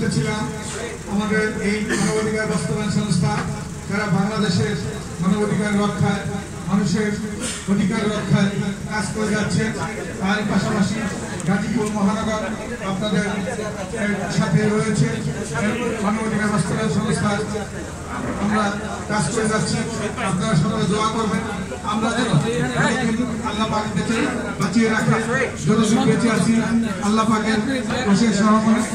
বলতেছিলাম আমাদের এই মানবাধিকার বাস্তবায়ন সংস্থা যারা বাংলাদেশের মানবাধিকার রক্ষায় মানুষের অধিকার রক্ষায় কাজ করে যাচ্ছে তার পাশাপাশি গাজীপুর মহানগর আপনাদের সাথে রয়েছে মানবাধিকার বাস্তবায়ন সংস্থা আমরা কাজ করে যাচ্ছি আপনারা সবাই দোয়া করবেন আমরা যেন আল্লাহ পাক বাঁচিয়ে রাখে যতদিন বেঁচে আছি আল্লাহ পাকের অশেষ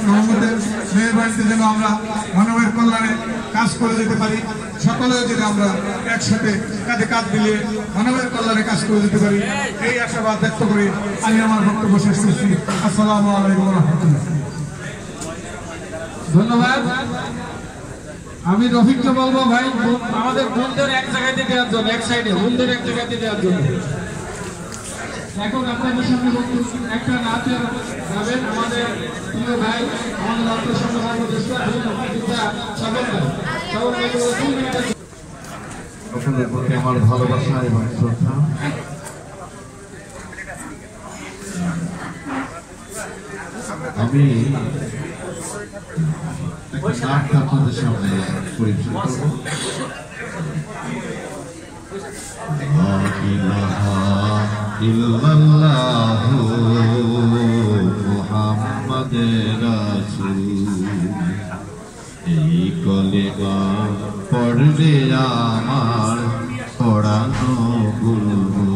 রহমতের মেহেরবানিতে যেন আমরা মানবের কল্যাণে কাজ করে যেতে পারি সকলে যেন আমরা একসাথে কাঁধে কাঁধ মিলিয়ে মানবের কল্যাণে কাজ করে যেতে পারি এই আশাবাদ ব্যক্ত করে আমি আমার বক্তব্য শেষ করছি। আসসালামু আলাইকুম ওয়া রাহমাতুল্লাহ। ধন্যবাদ। আমি রফিককে বলবো ভাই আমাদের বন্ধুদের এক জায়গাতে দেওয়ার জন্য এক সাইডে বন্ধুদের এক জায়গাতে দেওয়ার জন্য। এখন আপনাদের সামনে একটা নাচের গাবেন আমাদের প্রিয় ভাই আমাদের আত্মসম্মান আপনাদের প্রতি আমার ভালোবাসা এবং শ্রদ্ধা। আমি নাটক আপনাদের সামনে পরিবেশন করব। ইল্লাল্লাহু মুহাম্মাদুর রাসূল এই কলেমা পড়লে আমার পড়ানো গুরু